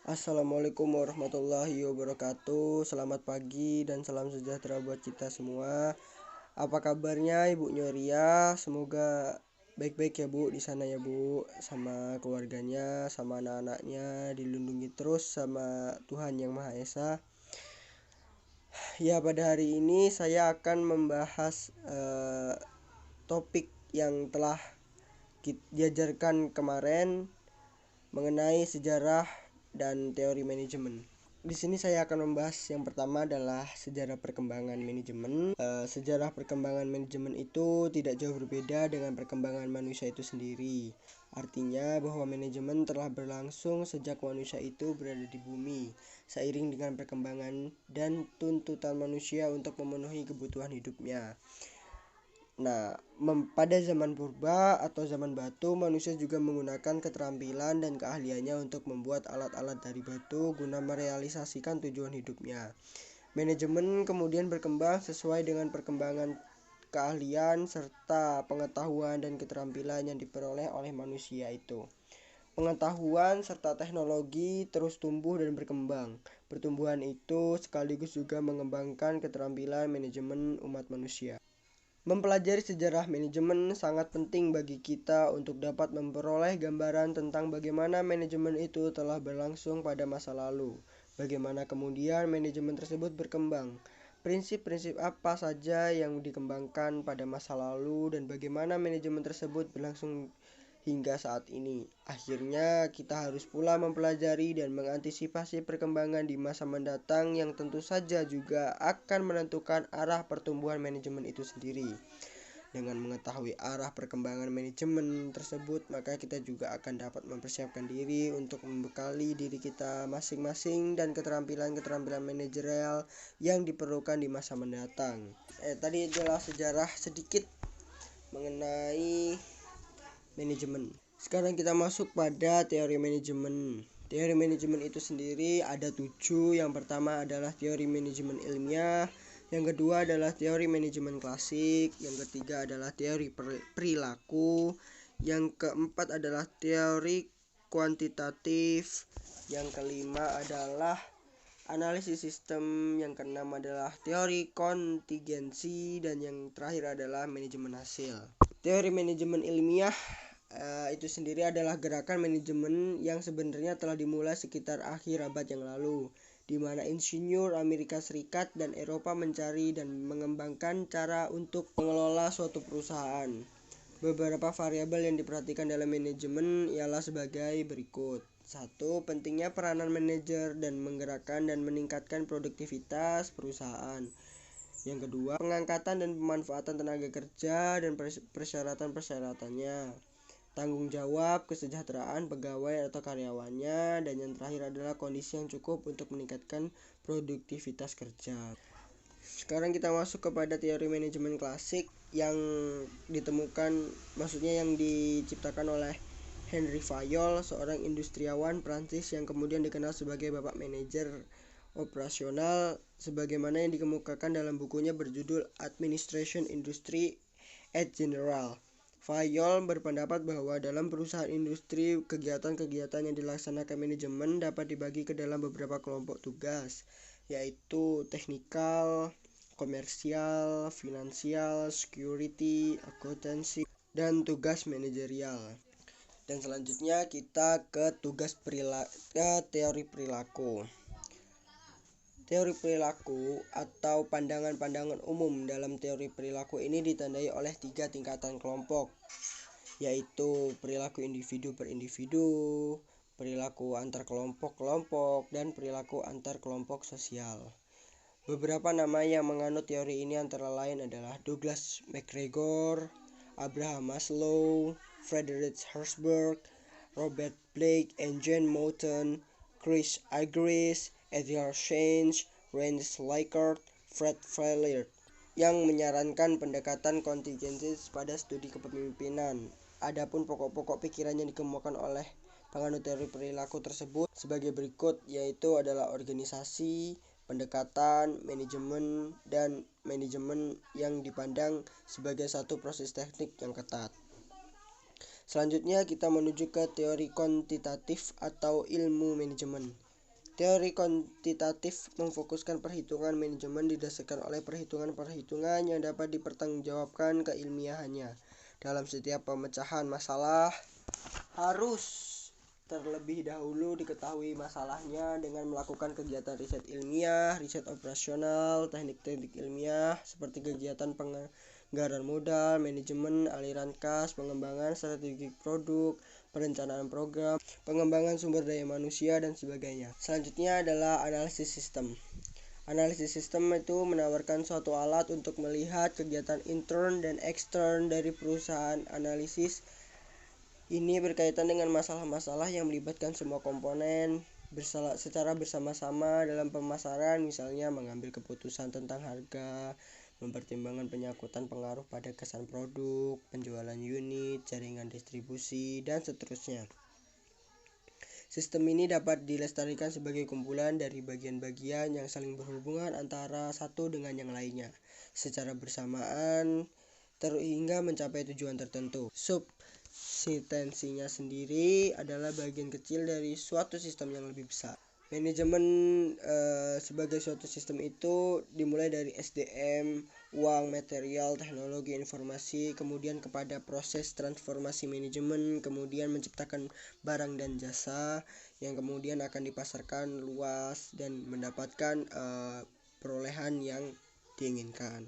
Assalamualaikum warahmatullahi wabarakatuh. Selamat pagi dan salam sejahtera buat kita semua. Apa kabarnya Ibu Nyoria? Semoga baik-baik ya Bu di sana ya Bu, sama keluarganya, sama anak-anaknya dilindungi terus sama Tuhan Yang Maha Esa. Ya, pada hari ini saya akan membahas topik yang telah diajarkan kemarin mengenai sejarah dan teori manajemen. Di sini saya akan membahas yang pertama adalah sejarah perkembangan manajemen. Sejarah perkembangan manajemen itu tidak jauh berbeda dengan perkembangan manusia itu sendiri. Artinya bahwa manajemen telah berlangsung sejak manusia itu berada di bumi, seiring dengan perkembangan dan tuntutan manusia untuk memenuhi kebutuhan hidupnya. Nah, pada zaman purba atau zaman batu, manusia juga menggunakan keterampilan dan keahliannya untuk membuat alat-alat dari batu guna merealisasikan tujuan hidupnya. Manajemen kemudian berkembang sesuai dengan perkembangan keahlian serta pengetahuan dan keterampilan yang diperoleh oleh manusia itu. Pengetahuan serta teknologi terus tumbuh dan berkembang. Pertumbuhan itu sekaligus juga mengembangkan keterampilan manajemen umat manusia. Mempelajari sejarah manajemen sangat penting bagi kita untuk dapat memperoleh gambaran tentang bagaimana manajemen itu telah berlangsung pada masa lalu, bagaimana kemudian manajemen tersebut berkembang, prinsip-prinsip apa saja yang dikembangkan pada masa lalu, dan bagaimana manajemen tersebut berlangsung hingga saat ini. Akhirnya kita harus pula mempelajari dan mengantisipasi perkembangan di masa mendatang yang tentu saja juga akan menentukan arah pertumbuhan manajemen itu sendiri. Dengan mengetahui arah perkembangan manajemen tersebut, maka kita juga akan dapat mempersiapkan diri untuk membekali diri kita masing-masing dan keterampilan-keterampilan manajerial yang diperlukan di masa mendatang. Tadi adalah sejarah sedikit mengenai manajemen. Sekarang kita masuk pada teori manajemen. Teori manajemen itu sendiri ada 7. Yang pertama adalah teori manajemen ilmiah, yang kedua adalah teori manajemen klasik, yang ketiga adalah teori perilaku, yang keempat adalah teori kuantitatif, yang kelima adalah analisis sistem, yang keenam adalah teori kontingensi, dan yang terakhir adalah manajemen hasil. Teori manajemen ilmiah itu sendiri adalah gerakan manajemen yang sebenarnya telah dimulai sekitar akhir abad yang lalu, di mana insinyur Amerika Serikat dan Eropa mencari dan mengembangkan cara untuk mengelola suatu perusahaan. Beberapa variabel yang diperhatikan dalam manajemen ialah sebagai berikut. 1. Pentingnya peranan manajer dan menggerakkan dan meningkatkan produktivitas perusahaan. Yang kedua, pengangkatan dan pemanfaatan tenaga kerja dan persyaratan-persyaratannya. Tanggung jawab kesejahteraan pegawai atau karyawannya, dan yang terakhir adalah kondisi yang cukup untuk meningkatkan produktivitas kerja. Sekarang kita masuk kepada teori manajemen klasik yang diciptakan oleh Henry Fayol, seorang industriawan Prancis yang kemudian dikenal sebagai bapak manajer operasional, sebagaimana yang dikemukakan dalam bukunya berjudul Administration Industry et General. Fayol berpendapat bahwa dalam perusahaan industri, kegiatan-kegiatan yang dilaksanakan manajemen dapat dibagi ke dalam beberapa kelompok tugas, yaitu teknikal, komersial, finansial, security, akuntansi, dan tugas manajerial. Dan selanjutnya kita ke teori perilaku. Teori perilaku atau pandangan-pandangan umum dalam teori perilaku ini ditandai oleh 3 tingkatan kelompok, yaitu perilaku individu per individu, perilaku antar kelompok-kelompok, dan perilaku antar kelompok sosial. Beberapa nama yang menganut teori ini antara lain adalah Douglas MacGregor, Abraham Maslow, Friedrich Herzberg, Robert Blake and Jane Moulton, Chris Argyris, Edgar Schein, Rance Likert, Fred Fayard, yang menyarankan pendekatan kontingensi pada studi kepemimpinan. Adapun pokok-pokok pikiran yang dikemukakan oleh penganut teori perilaku tersebut sebagai berikut, yaitu adalah organisasi, pendekatan, manajemen, dan manajemen yang dipandang sebagai satu proses teknik yang ketat. Selanjutnya kita menuju ke teori kuantitatif atau ilmu manajemen. Teori kuantitatif memfokuskan perhitungan manajemen didasarkan oleh perhitungan-perhitungan yang dapat dipertanggungjawabkan keilmiahannya. Dalam setiap pemecahan masalah harus terlebih dahulu diketahui masalahnya dengan melakukan kegiatan riset ilmiah, riset operasional, teknik-teknik ilmiah seperti kegiatan penganggaran modal, manajemen, aliran kas, pengembangan strategi produk, perencanaan program, pengembangan sumber daya manusia, dan sebagainya. Selanjutnya adalah analisis sistem. Analisis sistem itu menawarkan suatu alat untuk melihat kegiatan intern dan ekstern dari perusahaan. Analisis ini berkaitan dengan masalah-masalah yang melibatkan semua komponen secara bersama-sama dalam pemasaran, misalnya mengambil keputusan tentang harga, mempertimbangkan penyangkutan pengaruh pada kesan produk, penjualan unit, jaringan distribusi, dan seterusnya. Sistem ini dapat dilestarikan sebagai kumpulan dari bagian-bagian yang saling berhubungan antara satu dengan yang lainnya secara bersamaan hingga mencapai tujuan tertentu. Substansinya sendiri adalah bagian kecil dari suatu sistem yang lebih besar. Manajemen sebagai suatu sistem itu dimulai dari SDM, uang, material, teknologi, informasi, kemudian kepada proses transformasi manajemen, kemudian menciptakan barang dan jasa yang kemudian akan dipasarkan luas dan mendapatkan perolehan yang diinginkan.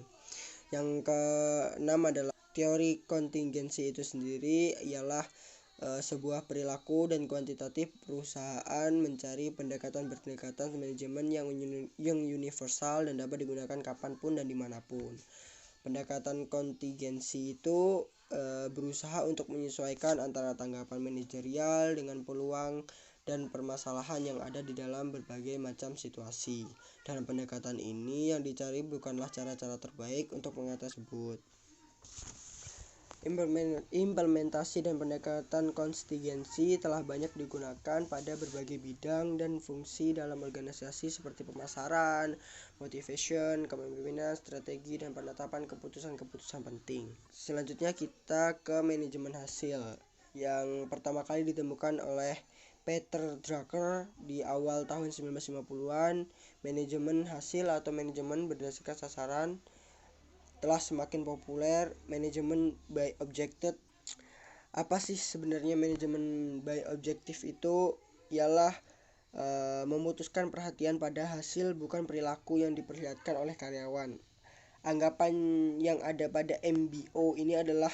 Yang keenam adalah teori kontingensi itu sendiri ialah sebuah perilaku dan kuantitatif perusahaan mencari pendekatan manajemen yang universal dan dapat digunakan kapanpun dan dimanapun. Pendekatan kontingensi itu berusaha untuk menyesuaikan antara tanggapan manajerial dengan peluang dan permasalahan yang ada di dalam berbagai macam situasi. Dalam pendekatan ini yang dicari bukanlah cara-cara terbaik untuk mengatasi tersebut. Implementasi dan pendekatan kontingensi telah banyak digunakan pada berbagai bidang dan fungsi dalam organisasi seperti pemasaran, motivation, kepemimpinan, strategi, dan penetapan keputusan-keputusan penting. Selanjutnya kita ke manajemen hasil yang pertama kali ditemukan oleh Peter Drucker di awal tahun 1950-an. Manajemen hasil atau manajemen berdasarkan sasaran telah semakin populer. Manajemen by objective. Apa sih sebenarnya manajemen by objective itu? Ialah memutuskan perhatian pada hasil bukan perilaku yang diperlihatkan oleh karyawan. Anggapan yang ada pada MBO ini adalah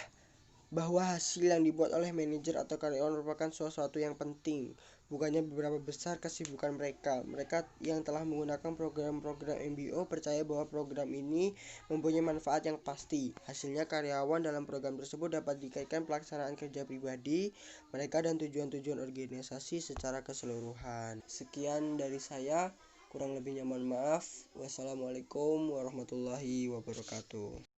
bahwa hasil yang dibuat oleh manajer atau karyawan merupakan sesuatu yang penting, bukannya beberapa besar kesibukan mereka. Mereka yang telah menggunakan program-program MBO percaya bahwa program ini mempunyai manfaat yang pasti. Hasilnya karyawan dalam program tersebut dapat dikaitkan pelaksanaan kerja pribadi mereka dan tujuan-tujuan organisasi secara keseluruhan. Sekian dari saya, kurang lebihnya mohon maaf. Wassalamualaikum warahmatullahi wabarakatuh.